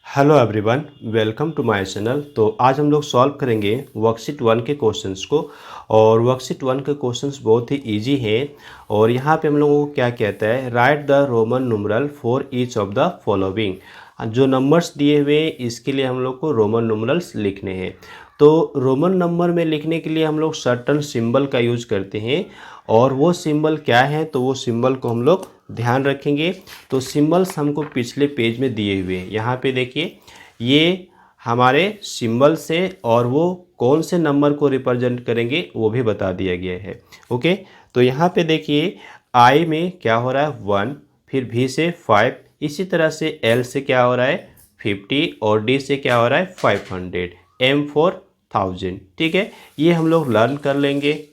Hello everyone, welcome to my channel. तो आज हम लोग सॉल्व करेंगे वर्कशीट 1 के क्वेश्चंस को। और वर्कशीट 1 के क्वेश्चंस बहुत ही इजी हैं। और यहाँ पे हम लोगों को क्या कहता है, write the Roman numeral for each of the following. जो नंबर्स दिए हुए हैं इसके लिए हम लोग को रोमन नुमरल्स लिखने हैं। तो रोमन नंबर में लिखने के लिए हम लोग सर्टन सिंबल का यूज करते हैं। और वो सिंबल क्या है, तो वो सिंबल को हम लोग ध्यान रखेंगे। तो सिंबल्स हमको पिछले पेज में दिए हुए हैं। यहाँ पे देखिए, ये हमारे सिंबल्स है और वो कौन से नंबर को रिप्रेजेंट करेंगे वो भी बता दिया गया है। ओके, तो यहाँ पे देखिए आई में क्या हो रहा है 1, फिर भी से 5, इसी तरह से एल से क्या हो रहा है 50 और डी से क्या हो रहा है 500, एम फॉर 1000। ठीक है, ये हम लोग लर्न कर लेंगे।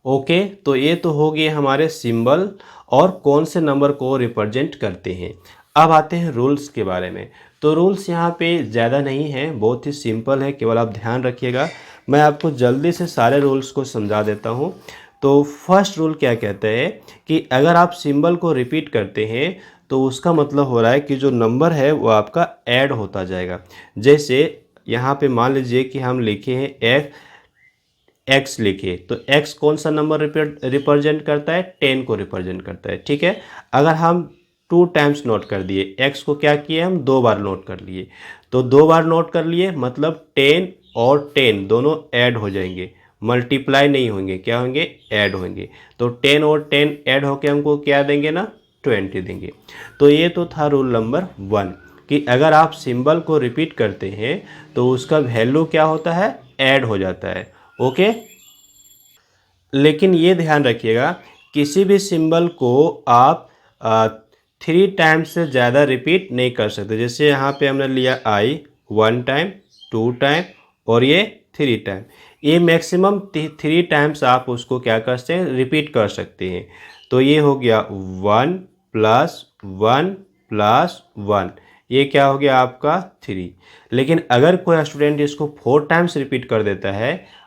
ओके, तो ये तो हो गए हमारे सिंबल और कौन से नंबर को रिप्रेजेंट करते हैं। अब आते हैं रूल्स के बारे में। तो रूल्स यहाँ पे ज़्यादा नहीं है, बहुत ही सिंपल है, केवल आप ध्यान रखिएगा। मैं आपको जल्दी से सारे रूल्स को समझा देता हूँ। तो फर्स्ट रूल क्या कहता है कि अगर आप सिंबल को रिपीट करते हैं तो उसका मतलब हो रहा है कि जो नंबर है वो आपका ऐड होता जाएगा। जैसे यहाँ पे मान लीजिए कि हम लिखे हैं एक्स लिखे, तो एक्स कौन सा नंबर रिप्रेजेंट करता है, 10 को रिप्रेजेंट करता है। ठीक है, अगर हम 2 टाइम्स नोट कर दिए, एक्स को क्या किए हम 2 बार नोट कर लिए, तो 2 बार नोट कर लिए मतलब 10 और 10 दोनों ऐड हो जाएंगे, मल्टीप्लाई नहीं होंगे, क्या होंगे ऐड होंगे। तो 10 और 10 ऐड होके हमको क्या देंगे ना 20 देंगे। तो ये तो था रूल नंबर 1 कि अगर आप सिंबल को रिपीट करते हैं तो उसका वैल्यू क्या होता है, ऐड हो जाता है। ओके, लेकिन ये ध्यान रखिएगा किसी भी सिंबल को आप 3 टाइम्स से ज़्यादा रिपीट नहीं कर सकते। जैसे यहाँ पे हमने लिया आई 1 टाइम, 2 टाइम और ये 3 टाइम। ये मैक्सिमम 3 टाइम्स आप उसको क्या कर सकते हैं, रिपीट कर सकते हैं। तो ये हो गया 1 प्लस 1 प्लस 1, ये क्या हो गया आपका 3। लेकिन अगर कोई स्टूडेंट इसको 4 टाइम्स रिपीट कर देता है,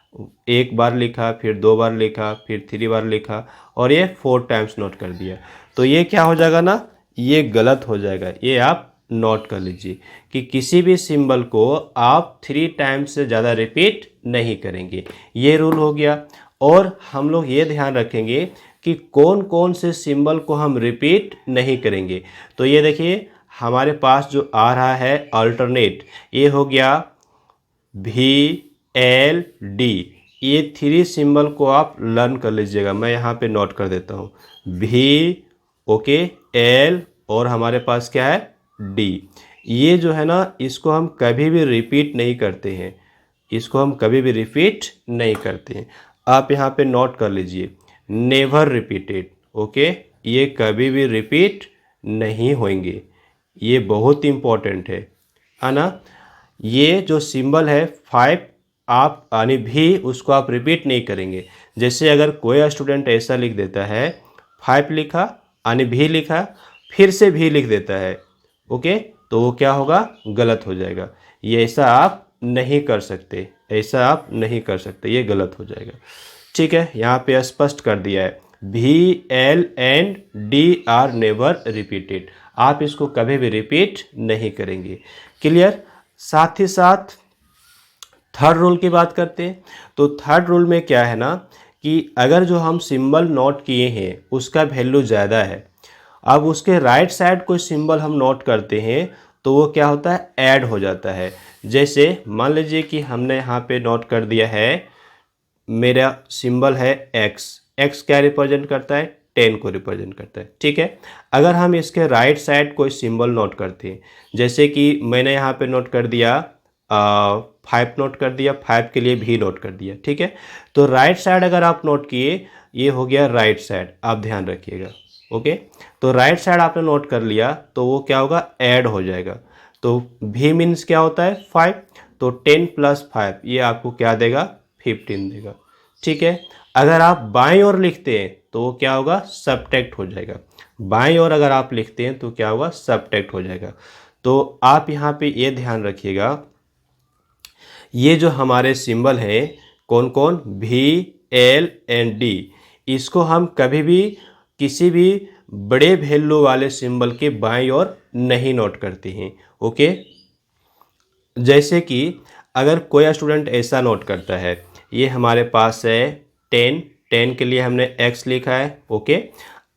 एक बार लिखा, फिर 2 बार लिखा, फिर 3 बार लिखा और ये 4 टाइम्स नोट कर दिया, तो ये क्या हो जाएगा ना, ये गलत हो जाएगा। ये आप नोट कर लीजिए कि किसी भी सिंबल को आप 3 टाइम्स से ज़्यादा रिपीट नहीं करेंगे। ये रूल हो गया। और हम लोग ये ध्यान रखेंगे कि कौन कौन से सिंबल को हम रिपीट नहीं करेंगे। तो ये देखिए हमारे पास जो आ रहा है अल्टरनेट, ये हो गया भी एल डी, ये 3 सिंबल को आप लर्न कर लीजिएगा। मैं यहाँ पे नोट कर देता हूँ भी, ओके, एल और हमारे पास क्या है डी। ये जो है ना इसको हम कभी भी रिपीट नहीं करते हैं, इसको हम कभी भी रिपीट नहीं करते हैं। आप यहाँ पे नोट कर लीजिए नेवर रिपीटेड। ओके, ये कभी भी रिपीट नहीं होंगे, ये बहुत इंपॉर्टेंट है ना। ये जो सिंबल है 5, आप यानी भी उसको आप रिपीट नहीं करेंगे। जैसे अगर कोई स्टूडेंट ऐसा लिख देता है 5 लिखा यानी भी लिखा, फिर से भी लिख देता है, ओके, तो वो क्या होगा, गलत हो जाएगा। ये ऐसा आप नहीं कर सकते, ऐसा आप नहीं कर सकते, ये गलत हो जाएगा। ठीक है, यहाँ पे स्पष्ट कर दिया है भी L and D R never repeated, आप इसको कभी भी रिपीट नहीं करेंगे। क्लियर। साथ ही साथ थर्ड रूल की बात करते हैं। तो थर्ड रूल में क्या है ना कि अगर जो हम सिंबल नोट किए हैं उसका वैल्यू ज़्यादा है, अब उसके राइट साइड कोई सिंबल हम नोट करते हैं तो वो क्या होता है, ऐड हो जाता है। जैसे मान लीजिए कि हमने यहाँ पे नोट कर दिया है, मेरा सिंबल है एक्स, एक्स क्या रिप्रेजेंट करता है, 10 को रिप्रेजेंट करता है। ठीक है, अगर हम इसके राइट साइड कोई सिंबल नोट करते हैं, जैसे कि मैंने यहाँ पे नोट कर दिया 5 नोट कर दिया, 5 के लिए भी नोट कर दिया। ठीक है, तो राइट साइड अगर आप नोट किए, ये हो गया राइट साइड, आप ध्यान रखिएगा। ओके, तो राइट साइड आपने नोट कर लिया तो वो क्या होगा, ऐड हो जाएगा। तो भी मीन्स क्या होता है 5, तो 10 प्लस 5 ये आपको क्या देगा, 15 देगा। ठीक है, अगर आप बाईं ओर लिखते हैं तो वो क्या होगा, सबट्रैक्ट हो जाएगा। बाईं ओर अगर आप लिखते हैं तो क्या होगा, सबट्रैक्ट हो जाएगा। तो आप यहाँ पे ये ध्यान रखिएगा, ये जो हमारे सिंबल हैं कौन कौन, भी एल एंड डी, इसको हम कभी भी किसी भी बड़े वैल्यू वाले सिंबल के बाईं ओर नहीं नोट करते हैं। ओके, जैसे कि अगर कोई स्टूडेंट ऐसा नोट करता है, ये हमारे पास है 10, 10 के लिए हमने x लिखा है, ओके।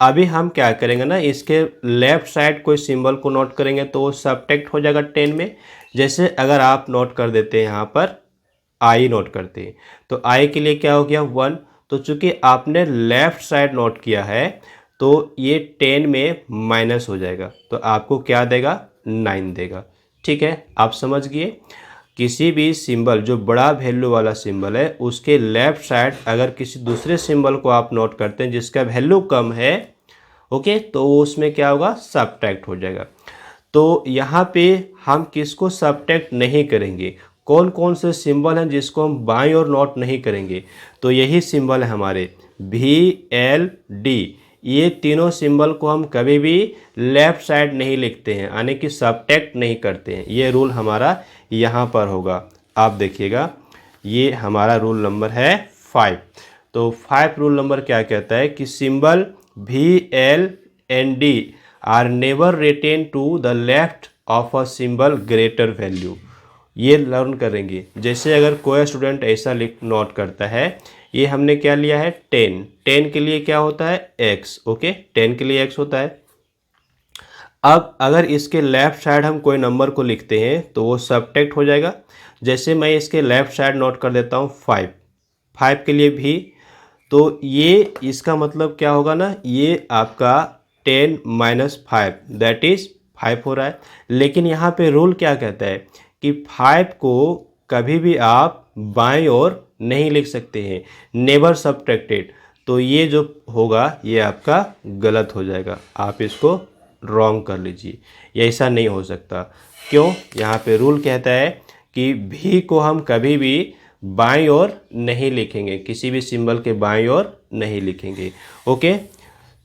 अभी हम क्या करेंगे ना, इसके लेफ्ट साइड कोई सिंबल को नोट करेंगे तो वो सब्ट्रैक्ट हो जाएगा 10 में। जैसे अगर आप नोट कर देते हैं यहाँ पर आई नोट करते हैं तो आई के लिए क्या हो गया 1। तो चूंकि आपने लेफ्ट साइड नोट किया है तो ये 10 में माइनस हो जाएगा, तो आपको क्या देगा 9 देगा। ठीक है, आप समझ गए। किसी भी सिंबल जो बड़ा वैल्यू वाला सिंबल है उसके लेफ्ट साइड अगर किसी दूसरे सिंबल को आप नोट करते हैं जिसका वैल्यू कम है, ओके, तो उसमें क्या होगा सब्ट्रैक्ट हो जाएगा। तो यहाँ पे हम किसको सब्ट्रैक्ट नहीं करेंगे, कौन कौन से सिंबल हैं जिसको हम बाईं ओर नोट नहीं करेंगे, तो यही सिंबल है हमारे VLD। ये तीनों सिंबल को हम कभी भी लेफ्ट साइड नहीं लिखते हैं, यानी कि सब्ट्रैक्ट नहीं करते हैं। ये रूल हमारा यहाँ पर होगा। आप देखिएगा, ये हमारा रूल नंबर है 5। तो 5 रूल नंबर क्या कहता है कि symbol VLND are never written to the left of a symbol greater value. ये लर्न करेंगे। जैसे अगर कोई स्टूडेंट ऐसा लिख नोट करता है, ये हमने क्या लिया है 10, 10 के लिए क्या होता है x, ओके, 10 के लिए x होता है। अब अगर इसके लेफ्ट साइड हम कोई नंबर को लिखते हैं तो वो सब्ट्रैक्ट हो जाएगा। जैसे मैं इसके लेफ्ट साइड नोट कर देता हूँ 5, 5 के लिए भी, तो ये इसका मतलब क्या होगा ना, ये आपका 10 - 5 दैट इज़ 5 हो रहा है। लेकिन यहाँ पे रूल क्या कहता है कि 5 को कभी भी आप बाईं ओर नहीं लिख सकते हैं, नेवर सब्ट्रैक्टेड। तो ये जो होगा ये आपका गलत हो जाएगा, आप इसको रॉन्ग कर लीजिए, ये ऐसा नहीं हो सकता। क्यों, यहाँ पे रूल कहता है कि भी को हम कभी भी बाईं ओर नहीं लिखेंगे, किसी भी सिंबल के बाईं ओर नहीं लिखेंगे, ओके।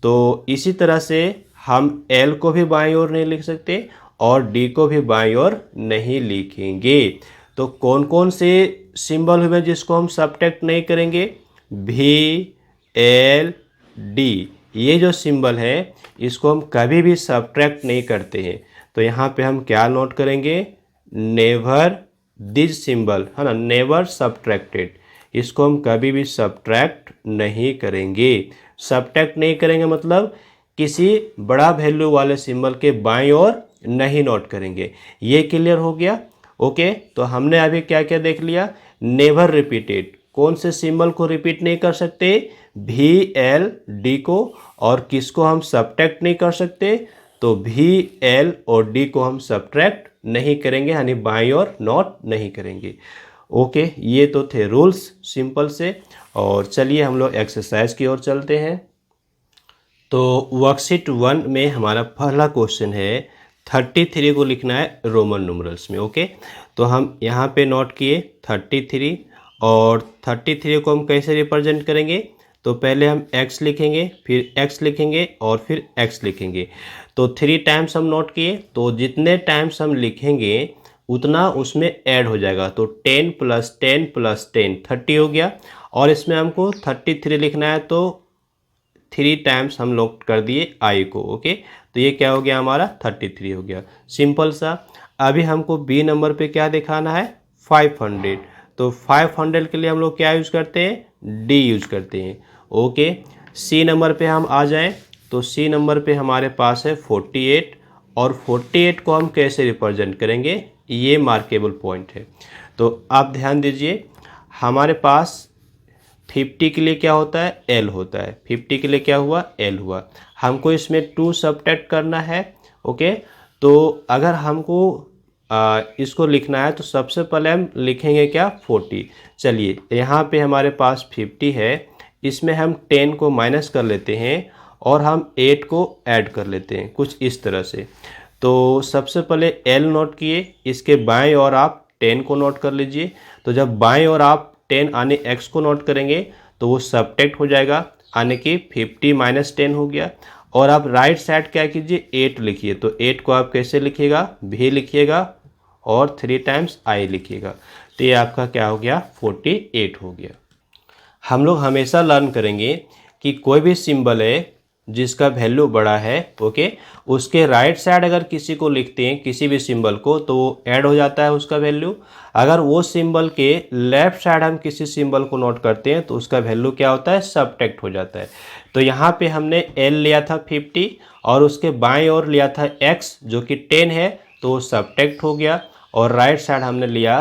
तो इसी तरह से हम L को भी बाईं ओर नहीं लिख सकते और D को भी बाईं ओर नहीं लिखेंगे। तो कौन कौन से सिंबल हुए जिसको हम सब्ट्रैक्ट नहीं करेंगे, VLD, ये जो सिंबल है इसको हम कभी भी सब्ट्रैक्ट नहीं करते हैं। तो यहाँ पे हम क्या नोट करेंगे, नेवर दिस सिंबल है ना, नेवर सब्ट्रैक्टेड, इसको हम कभी भी सब्ट्रैक्ट नहीं करेंगे। सब्ट्रैक्ट नहीं करेंगे मतलब किसी बड़ा वैल्यू वाले सिंबल के बाईं ओर नहीं नोट करेंगे। ये क्लियर हो गया, ओके। तो हमने अभी क्या क्या देख लिया, नेवर रिपीटेड, कौन से सिंबल को रिपीट नहीं कर सकते, VLD को, और किसको हम सब्ट्रैक्ट नहीं कर सकते, तो VL और D को हम सब्ट्रैक्ट नहीं करेंगे, यानी बाईं ओर नोट नहीं करेंगे, ओके। ये तो थे रूल्स सिंपल से। और चलिए हम लोग एक्सरसाइज की ओर चलते हैं। तो वर्कशीट 1 में हमारा पहला क्वेश्चन है 33 को लिखना है रोमन न्यूमरल्स में, ओके। तो हम यहाँ पे नोट किए 33, और 33 को हम कैसे रिप्रेजेंट करेंगे, तो पहले हम x लिखेंगे, फिर x लिखेंगे और फिर x लिखेंगे। तो 3 टाइम्स हम नोट किए, तो जितने टाइम्स हम लिखेंगे उतना उसमें ऐड हो जाएगा। तो 10 + 10 + 10 30 हो गया, और इसमें हमको 33 लिखना है तो 3 टाइम्स हम लोग कर दिए i को, ओके। तो ये क्या हो गया हमारा 33 हो गया, सिंपल सा। अभी हमको बी नंबर पे क्या दिखाना है 500। तो 500 के लिए हम लोग क्या यूज़ करते हैं, डी यूज़ करते हैं, ओके। सी नंबर पे हम आ जाएं, तो सी नंबर पे हमारे पास है 48, और 48 को हम कैसे रिप्रेजेंट करेंगे, ये मार्केबल पॉइंट है। तो आप ध्यान दीजिए, हमारे पास 50 के लिए क्या होता है, L होता है, 50 के लिए क्या हुआ, L हुआ। हमको इसमें 2 सब्ट्रैक्ट करना है, ओके। तो अगर हमको इसको लिखना है तो सबसे पहले हम लिखेंगे क्या 40। चलिए यहाँ पे हमारे पास 50 है, इसमें हम 10 को माइनस कर लेते हैं और हम 8 को ऐड कर लेते हैं, कुछ इस तरह से। तो सबसे पहले L नोट किए, इसके बाएं और आप 10 को नोट कर लीजिए। तो जब बाएं और आप 10 आने x को नोट करेंगे तो वो सब्ट्रैक्ट हो जाएगा, आने की 50 - 10 हो गया। और आप राइट साइड क्या कीजिए 8 लिखिए, तो 8 को आप कैसे लिखिएगा, भी लिखिएगा और 3 टाइम्स i लिखिएगा। तो ये आपका क्या हो गया 48 हो गया। हम लोग हमेशा लर्न करेंगे कि कोई भी सिंबल है जिसका वैल्यू बड़ा है, ओके, उसके राइट साइड अगर किसी को लिखते हैं किसी भी सिंबल को तो वो ऐड हो जाता है उसका वैल्यू। अगर वो सिंबल के लेफ्ट साइड हम किसी सिंबल को नोट करते हैं तो उसका वैल्यू क्या होता है, सब्ट्रैक्ट हो जाता है। तो यहाँ पे हमने एल लिया था 50 और उसके बाएं ओर लिया था एक्स जो कि 10 है, तो वो सब्ट्रैक्ट हो गया। और राइट साइड हमने लिया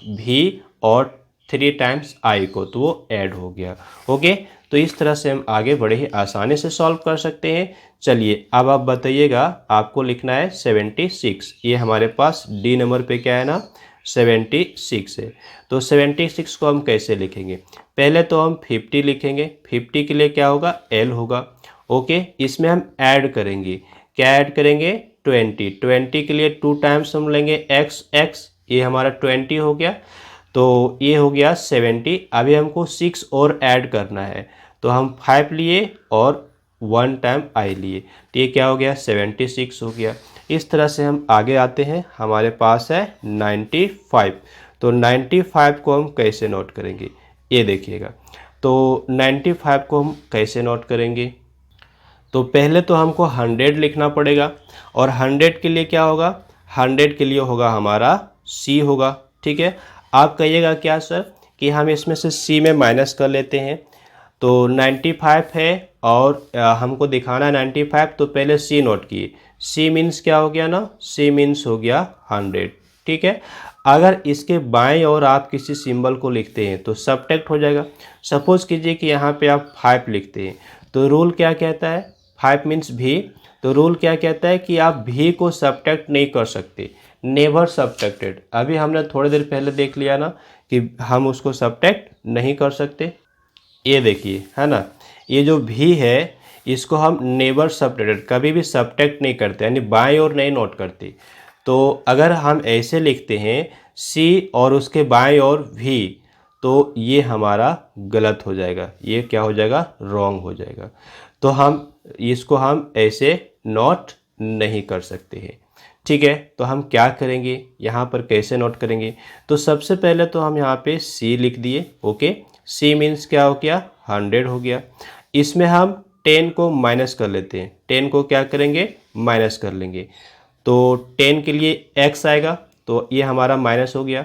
भी और 3 टाइम्स आई को, तो वो ऐड हो गया। ओके, तो इस तरह से हम आगे बड़े ही आसानी से सॉल्व कर सकते हैं। चलिए अब आप बताइएगा, आपको लिखना है 76। ये हमारे पास डी नंबर पे क्या है ना, 76 है। तो 76 को हम कैसे लिखेंगे, पहले तो हम 50 लिखेंगे। 50 के लिए क्या होगा, एल होगा। ओके, इसमें हम ऐड करेंगे, क्या ऐड करेंगे, 20। 20 के लिए 2 टाइम्स हम लेंगे एक्स, एक्स ये हमारा 20 हो गया, तो ये हो गया 70। अभी हमको 6 और ऐड करना है, तो हम 5 लिए और 1 टाइम आई लिए, तो ये क्या हो गया, 76 हो गया। इस तरह से हम आगे आते हैं, हमारे पास है 95। तो 95 को हम कैसे नोट करेंगे, ये देखिएगा। तो 95 को हम कैसे नोट करेंगे, तो पहले तो हमको 100 लिखना पड़ेगा। और 100 के लिए क्या होगा, 100 के लिए होगा हमारा सी होगा। ठीक है, आप कहिएगा क्या सर कि हम इसमें से सी में माइनस कर लेते हैं। तो 95 है और हमको दिखाना है 95, तो पहले सी नोट किए। सी मीन्स क्या हो गया ना, सी मीन्स हो गया 100। ठीक है, अगर इसके बाएं और आप किसी सिंबल को लिखते हैं तो सब्ट्रैक्ट हो जाएगा। सपोज कीजिए कि यहाँ पे आप 5 लिखते हैं, तो रूल क्या कहता है, 5 मीन्स भी, तो रूल क्या कहता है कि आप भी को सब्ट्रैक्ट नहीं कर सकते, नेवर सब्ट्रैक्टेड। अभी हमने थोड़ी देर पहले देख लिया ना कि हम उसको सब्ट्रैक्ट नहीं कर सकते। ये देखिए है ना, ये जो भी है इसको हम नेवर सब्ट्रैक्टेड, कभी भी सब्ट्रैक्ट नहीं करते, यानी बाएं ओर नहीं नोट करते। तो अगर हम ऐसे लिखते हैं सी और उसके बाएं ओर भी, तो ये हमारा गलत हो जाएगा, ये क्या हो जाएगा, रॉन्ग हो जाएगा। तो हम इसको हम ऐसे नोट नहीं कर सकते हैं। ठीक है, तो हम क्या करेंगे, यहाँ पर कैसे नोट करेंगे, तो सबसे पहले तो हम यहाँ पे सी लिख दिए। ओके, सी मीन्स क्या हो गया, 100 हो गया। इसमें हम 10 को माइनस कर लेते हैं, 10 को क्या करेंगे, माइनस कर लेंगे। तो 10 के लिए x आएगा, तो ये हमारा माइनस हो गया।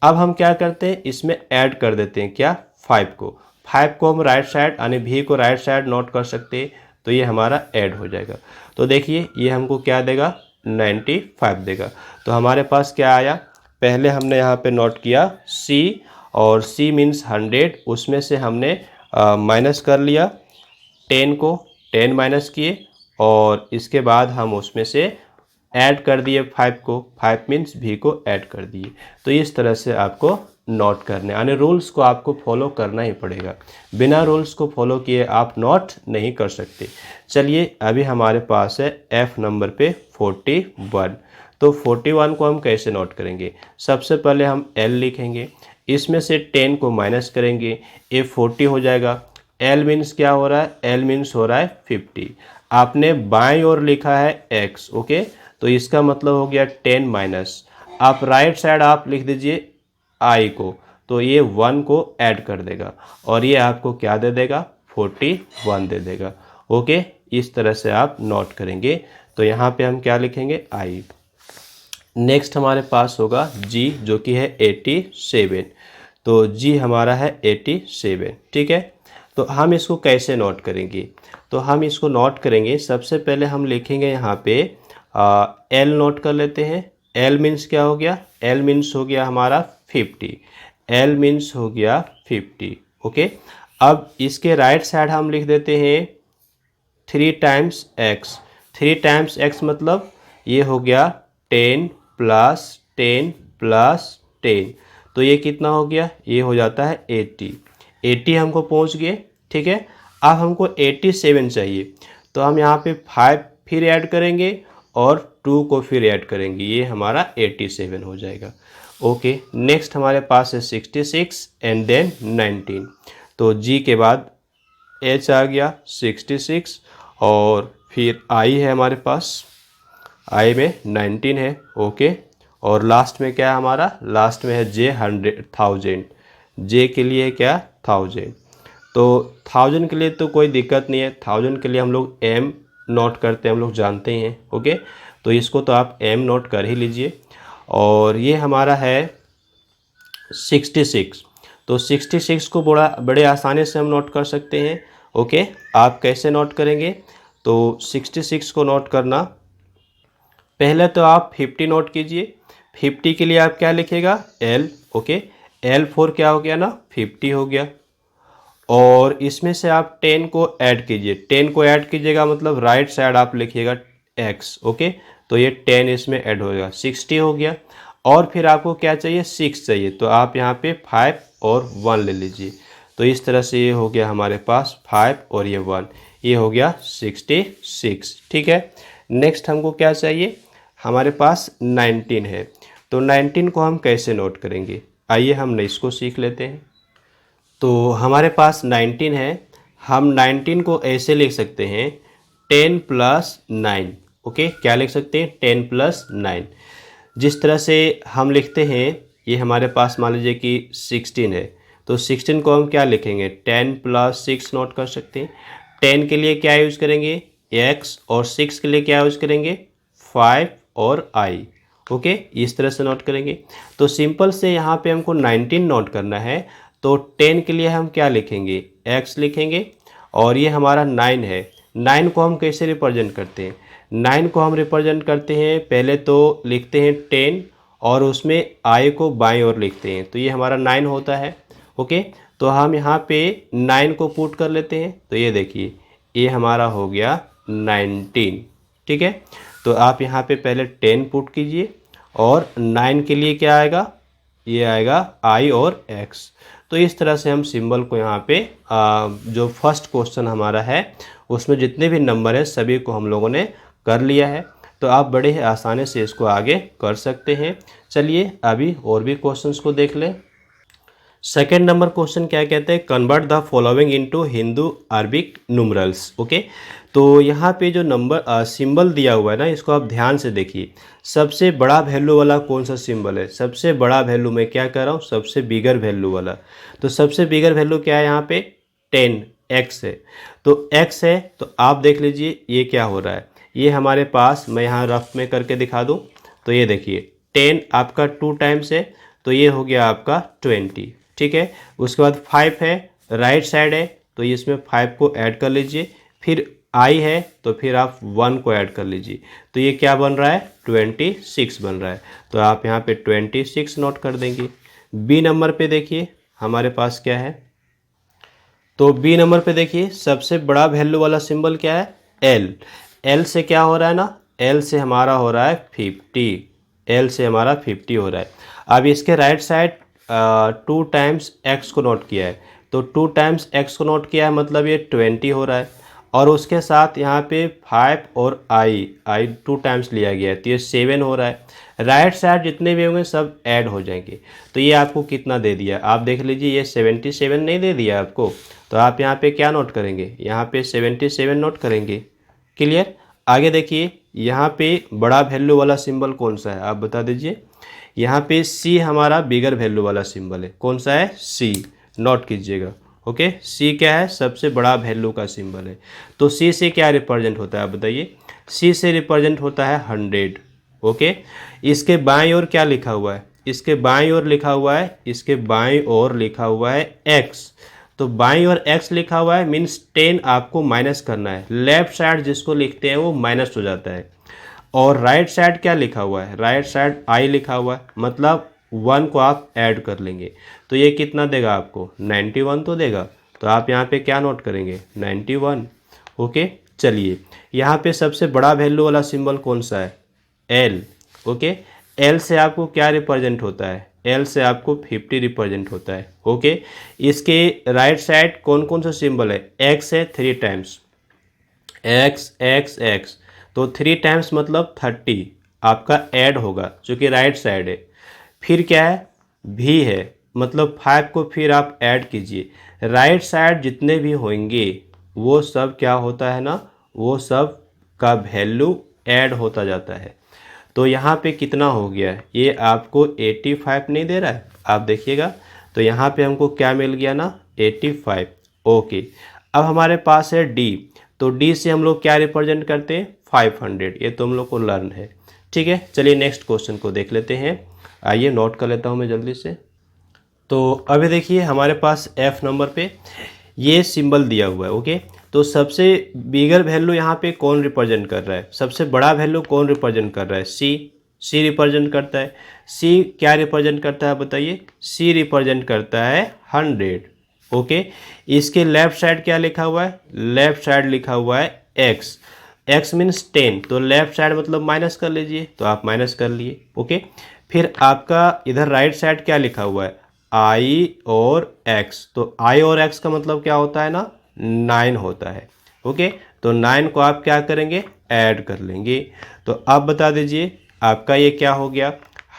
अब हम क्या करते हैं, इसमें ऐड कर देते हैं क्या, 5 को। 5 को हम राइट साइड यानी भी को राइट साइड नोट कर सकते हैं, तो ये हमारा ऐड हो जाएगा। तो देखिए ये हमको क्या देगा, 95 देगा। तो हमारे पास क्या आया, पहले हमने यहाँ पे नोट किया C, और C मीन्स 100, उसमें से हमने माइनस कर लिया 10 को, 10 माइनस किए, और इसके बाद हम उसमें से ऐड कर दिए 5 को, 5 मीन्स भी को ऐड कर दिए। तो इस तरह से आपको नोट करने, यानी रूल्स को आपको फॉलो करना ही पड़ेगा, बिना रूल्स को फॉलो किए आप नोट नहीं कर सकते। चलिए अभी हमारे पास है F नंबर पे 41। तो 41 को हम कैसे नोट करेंगे, सबसे पहले हम L लिखेंगे, इसमें से 10 को माइनस करेंगे, ये 40 हो जाएगा। L मीन्स क्या हो रहा है, L मीन्स हो रहा है 50। आपने बाएं ओर लिखा है x, ओके, तो इसका मतलब हो गया 10 माइनस, आप राइट साइड आप लिख दीजिए i को, तो ये 1 को ऐड कर देगा और ये आपको क्या दे देगा, 41 दे देगा। ओके, इस तरह से आप नोट करेंगे। तो यहाँ पे हम क्या लिखेंगे, i। नेक्स्ट हमारे पास होगा g जो कि है 87। तो g हमारा है 87। ठीक है, तो हम इसको कैसे नोट करेंगे, तो हम इसको नोट करेंगे, सबसे पहले हम लिखेंगे यहाँ पे L नोट कर लेते हैं। L मीन्स क्या हो गया, L मीन्स हो गया हमारा 50, L मीन्स हो गया 50। ओके, अब इसके राइट साइड हम लिख देते हैं 3 टाइम्स x। 3 टाइम्स x मतलब ये हो गया 10 प्लस 10 प्लस 10, तो ये कितना हो गया, ये हो जाता है 80। 80 हमको पहुंच गए। ठीक है, अब हमको 87 चाहिए, तो हम यहाँ पे 5 फिर ऐड करेंगे और 2 को फिर ऐड करेंगे, ये हमारा 87 हो जाएगा। ओके, नेक्स्ट हमारे पास है 66 एंड देन 19। तो G के बाद H आ गया 66, और फिर I है हमारे पास, I में 19 है। ओके, और लास्ट में क्या है हमारा, लास्ट में है J 1000, J के लिए क्या 1000। तो 1000 के लिए तो कोई दिक्कत नहीं है, 1000 के लिए हम लोग m नोट करते हैं, हम लोग जानते ही हैं। ओके, तो इसको तो आप m नोट कर ही लीजिए। और ये हमारा है 66, तो 66 को बड़े आसानी से हम नोट कर सकते हैं। ओके, आप कैसे नोट करेंगे? तो 66 को नोट करना, पहले तो आप 50 नोट कीजिए। 50 के लिए आप क्या लिखेगा? L। ओके, L फोर क्या हो गया ना? 50 हो गया। और इसमें से आप 10 को ऐड कीजिए। 10 को ऐड कीजिएगा मतलब राइट साइड आप लिखिएगा x। ओके, तो ये 10 इसमें ऐड होगा, 60 हो गया। और फिर आपको क्या चाहिए? 6 चाहिए, तो आप यहाँ पे 5 और 1 ले लीजिए। तो इस तरह से ये हो गया हमारे पास 5 और ये 1, ये हो गया 66। ठीक है, नेक्स्ट हमको क्या चाहिए? हमारे पास 19 है, तो 19 को हम कैसे नोट करेंगे? आइए हम इसको सीख लेते हैं। तो हमारे पास 19 है, हम 19 को ऐसे लिख सकते हैं 10 प्लस 9। ओके, क्या लिख सकते हैं? 10 प्लस 9। जिस तरह से हम लिखते हैं, ये हमारे पास मान लीजिए कि 16 है, तो 16 को हम क्या लिखेंगे? 10 प्लस 6 नोट कर सकते हैं। 10 के लिए क्या यूज़ करेंगे? x, और 6 के लिए क्या यूज़ करेंगे? 5 और i। ओके, इस तरह से नोट करेंगे। तो सिंपल से यहाँ पे हमको 19 नोट करना है, तो 10 के लिए हम क्या लिखेंगे? x लिखेंगे। और ये हमारा 9 है, 9 को हम कैसे रिप्रेजेंट करते हैं? 9 को हम रिप्रेजेंट करते हैं, पहले तो लिखते हैं 10 और उसमें i को बाईं ओर लिखते हैं, तो ये हमारा 9 होता है। ओके, तो हम यहाँ पे 9 को पुट कर लेते हैं, तो ये देखिए ये हमारा हो गया 19। ठीक है, तो आप यहाँ पे पहले 10 पुट कीजिए, और 9 के लिए क्या आएगा? ये आएगा i और x। तो इस तरह से हम सिंबल को यहाँ पे जो फर्स्ट क्वेश्चन हमारा है उसमें जितने भी नंबर हैं सभी को हम लोगों ने कर लिया है। तो आप बड़े ही आसानी से इसको आगे कर सकते हैं। चलिए अभी और भी क्वेश्चंस को देख लें। सेकेंड नंबर क्वेश्चन क्या कहते हैं? Convert the following into Hindu Arabic numerals. Okay, तो यहाँ पे जो नंबर सिंबल दिया हुआ है ना, इसको आप ध्यान से देखिए। सबसे बड़ा वैल्यू वाला कौन सा सिंबल है? सबसे बड़ा वैल्यू मैं क्या कर रहा हूँ? सबसे बिगर वैल्यू वाला। तो सबसे बिगर वैल्यू क्या है यहाँ पे? 10 x है। तो x है, तो आप देख लीजिए ये क्या हो रहा है। ये हमारे पास, मैं यहाँ रफ में करके दिखा दूँ, तो ये देखिए 10 आपका 2 टाइम्स है, तो ये हो गया आपका 20। ठीक है, उसके बाद 5 है, राइट साइड है, तो इसमें 5 को ऐड कर लीजिए। फिर i है, तो फिर आप 1 को ऐड कर लीजिए, तो ये क्या बन रहा है? 26 बन रहा है। तो आप यहाँ पे 26 नोट कर देंगे। बी नंबर पे देखिए हमारे पास क्या है। तो बी नंबर पे देखिए सबसे बड़ा वैल्यू वाला सिंबल क्या है? एल। एल से क्या हो रहा है ना? एल से हमारा हो रहा है 50। एल से हमारा 50 हो रहा है। अब इसके राइट साइड 2 टाइम्स एक्स को नोट किया है, तो 2 टाइम्स एक्स को नोट किया है मतलब ये 20 हो रहा है। और उसके साथ यहाँ पे 5 और आई 2 टाइम्स लिया गया है, तो ये 7 हो रहा है। राइट साइड जितने भी होंगे सब ऐड हो जाएंगे, तो ये आपको कितना दे दिया? आप देख लीजिए, ये 77 नहीं दे दिया आपको, तो आप यहाँ पे क्या नोट करेंगे? यहाँ पे 77 नोट करेंगे। क्लियर? आगे देखिए यहाँ पे बड़ा वैल्यू वाला सिंबल कौन सा है, आप बता दीजिए। यहाँ पे सी हमारा बिगर वैल्यू वाला सिंबल है। कौन सा है? सी। नोट कीजिएगा। ओके, सी क्या है? सबसे बड़ा वैल्यू का सिंबल है। तो सी से क्या रिप्रेजेंट होता है, आप बताइए। सी से रिप्रेजेंट होता है 100। ओके, इसके बाईं ओर क्या लिखा हुआ है? इसके बाईं ओर लिखा हुआ है, इसके बाईं ओर लिखा हुआ है x। तो बाईं ओर x लिखा हुआ है मीन्स 10 आपको माइनस करना है। लेफ्ट साइड जिसको लिखते हैं वो माइनस हो जाता है। और राइट साइड क्या लिखा हुआ है? राइट साइड i लिखा हुआ है, मतलब 1 को आप ऐड कर लेंगे, तो ये कितना देगा आपको? 91 तो देगा। तो आप यहाँ पे क्या नोट करेंगे? 91। ओके, चलिए यहाँ पे सबसे बड़ा वैल्यू वाला सिंबल कौन सा है? एल। ओके, एल से आपको क्या रिप्रेजेंट होता है? एल से आपको 50 रिप्रेजेंट होता है। ओके, इसके राइट साइड कौन कौन सा सिंबल है? एक्स है 3 टाइम्स, एक्स एक्स एक्स, तो 3 टाइम्स मतलब 30 आपका ऐड होगा जो कि राइट साइड है। फिर क्या है? भी है, मतलब 5 को फिर आप ऐड कीजिए। राइट साइड जितने भी होंगे वो सब क्या होता है ना, वो सब का वैल्यू ऐड होता जाता है। तो यहाँ पे कितना हो गया? ये आपको 85 नहीं दे रहा है, आप देखिएगा। तो यहाँ पे हमको क्या मिल गया ना? 85। ओके, अब हमारे पास है डी, तो डी से हम लोग क्या रिप्रेजेंट करते हैं 500, ये तो हम लोग को लर्न है। ठीक है, चलिए नेक्स्ट क्वेश्चन को देख लेते हैं। आइए नोट कर लेता हूँ मैं जल्दी से। तो अभी देखिए हमारे पास एफ नंबर पे ये सिंबल दिया हुआ है। ओके, तो सबसे बिगर वैल्यू यहाँ पे कौन रिप्रेजेंट कर रहा है, सबसे बड़ा वैल्यू कौन रिप्रेजेंट कर रहा है, सी रिप्रेजेंट करता है। सी क्या रिप्रेजेंट करता है बताइए, सी रिप्रेजेंट करता है 100। ओके, इसके लेफ्ट साइड क्या लिखा हुआ है, लेफ्ट साइड लिखा हुआ है एक्स, एक्स मीन्स 10, तो लेफ्ट साइड मतलब माइनस कर लीजिए, तो आप माइनस कर लिए। ओके, फिर आपका इधर राइट साइड क्या लिखा हुआ है, आई और एक्स, तो आई और एक्स का मतलब क्या होता है ना 9 होता है। ओके, तो 9 को आप क्या करेंगे, ऐड कर लेंगे। तो आप बता दीजिए आपका ये क्या हो गया,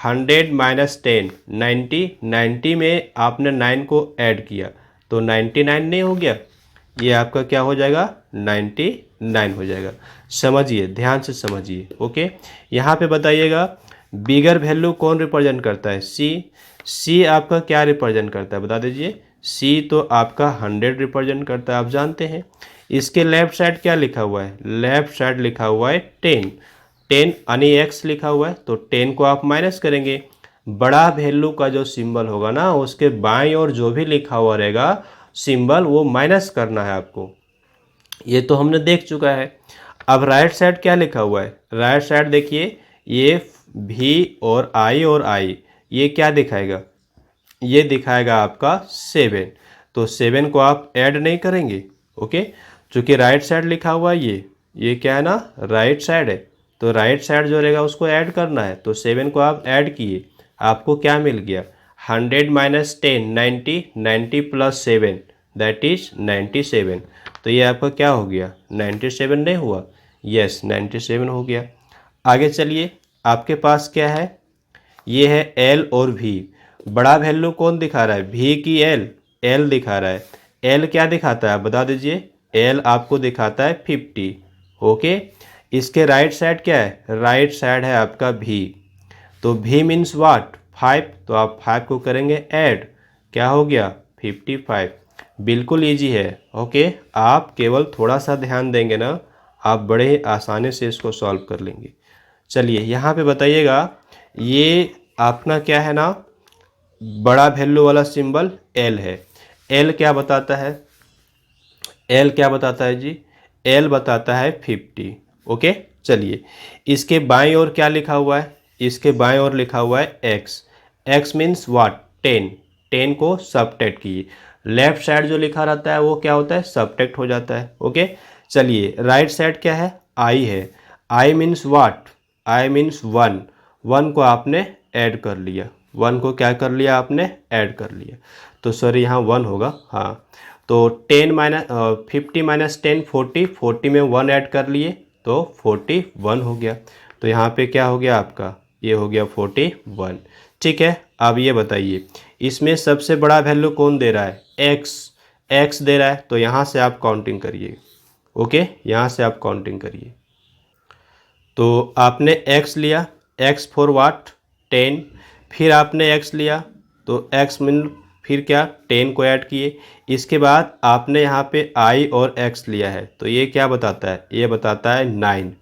100 माइनस 10 90, 90 में आपने 9 को ऐड किया तो 99 नहीं हो गया, ये आपका क्या हो जाएगा 99 हो जाएगा। समझिए, ध्यान से समझिए। ओके, यहाँ पे बताइएगा बिगर वैल्यू कौन रिप्रेजेंट करता है, सी आपका क्या रिप्रेजेंट करता है बता दीजिए, सी तो आपका 100 रिप्रेजेंट करता है, आप जानते हैं। इसके लेफ्ट साइड क्या लिखा हुआ है, लेफ्ट साइड लिखा हुआ है 10, 10 यानी एक्स लिखा हुआ है, तो 10 को आप माइनस करेंगे। बड़ा वैल्यू का जो सिंबल होगा ना उसके बाईं ओर जो भी लिखा हुआ रहेगा सिंबल वो माइनस करना है आपको, ये तो हमने देख चुका है। अब राइट साइड क्या लिखा हुआ है, राइट साइड देखिए ये भी और आई ये क्या दिखाएगा, ये दिखाएगा आपका 7, तो 7 को आप ऐड नहीं करेंगे। ओके, चूँकि राइट साइड लिखा हुआ है ये क्या है ना राइट साइड है, तो राइट साइड जो रहेगा उसको ऐड करना है, तो 7 को आप ऐड किए, आपको क्या मिल गया 100 माइनस 10 90, 90 प्लस 7 दैट इज 97, तो ये आपका क्या हो गया 97 नहीं हुआ, यस 97 हो गया। आगे चलिए, आपके पास क्या है, ये है एल और वी, बड़ा वैल्यू कौन दिखा रहा है, वी की एल, एल दिखा रहा है। एल क्या दिखाता है बता दीजिए, एल आपको दिखाता है 50। ओके, इसके राइट साइड क्या है, राइट साइड है आपका भी, तो भी मीन्स वाट 5, तो आप 5 को करेंगे ऐड, क्या हो गया 55। बिल्कुल इजी है। ओके, आप केवल थोड़ा सा ध्यान देंगे ना आप बड़े ही आसानी से इसको सॉल्व कर लेंगे। चलिए यहाँ पे बताइएगा, ये अपना क्या है ना बड़ा वैल्यू वाला सिंबल एल है, एल क्या बताता है, एल क्या बताता है जी, एल बताता है 50। ओके, चलिए इसके बाईं ओर क्या लिखा हुआ है, इसके बाईं ओर लिखा हुआ है एक्स, एक्स मीन्स वाट 10, 10 को सबट्रैक्ट कीजिए, लेफ्ट साइड जो लिखा रहता है वो क्या होता है सबट्रैक्ट हो जाता है। ओके, चलिए राइट साइड क्या है, आई है, I means what, I means 1, 1 को आपने ऐड कर लिया, 1 को क्या कर लिया आपने ऐड कर लिया, तो सॉरी यहाँ 1 होगा, हाँ तो 10 माइनस 50 माइनस 10 40, 40 में 1 ऐड कर लिए तो 41 हो गया, तो यहाँ पे क्या हो गया आपका, ये हो गया 41। ठीक है, अब ये बताइए इसमें सबसे बड़ा वैल्यू कौन दे रहा है, एक्स, एक्स दे रहा है, तो यहाँ से आप काउंटिंग करिए। ओके, यहाँ से आप काउंटिंग करिए, तो आपने x लिया, x फॉर वाट 10, फिर आपने x लिया तो x मीन फिर क्या 10 को ऐड किए, इसके बाद आपने यहाँ पे i और x लिया है, तो ये क्या बताता है, ये बताता है 9।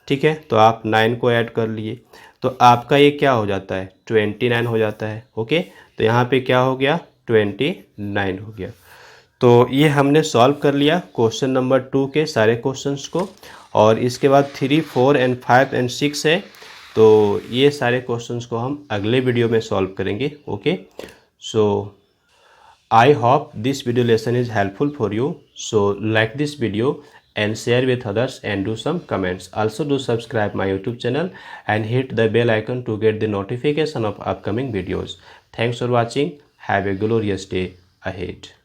ठीक है, तो आप 9 को ऐड कर लिए, तो आपका ये क्या हो जाता है 29 हो जाता है। ओके, तो यहाँ पे क्या हो गया 29 हो गया। तो ये हमने सॉल्व कर लिया क्वेश्चन नंबर 2 के सारे क्वेश्चंस को, और इसके बाद 3, 4 एंड 5 एंड 6 है, तो ये सारे क्वेश्चंस को हम अगले वीडियो में सॉल्व करेंगे। Okay, so I hope this video lesson is helpful for you, so like this video and share with others and do some comments. Also do subscribe my YouTube channel and hit the bell icon to get the notification of upcoming videos. Thanks for watching. Have a glorious day ahead.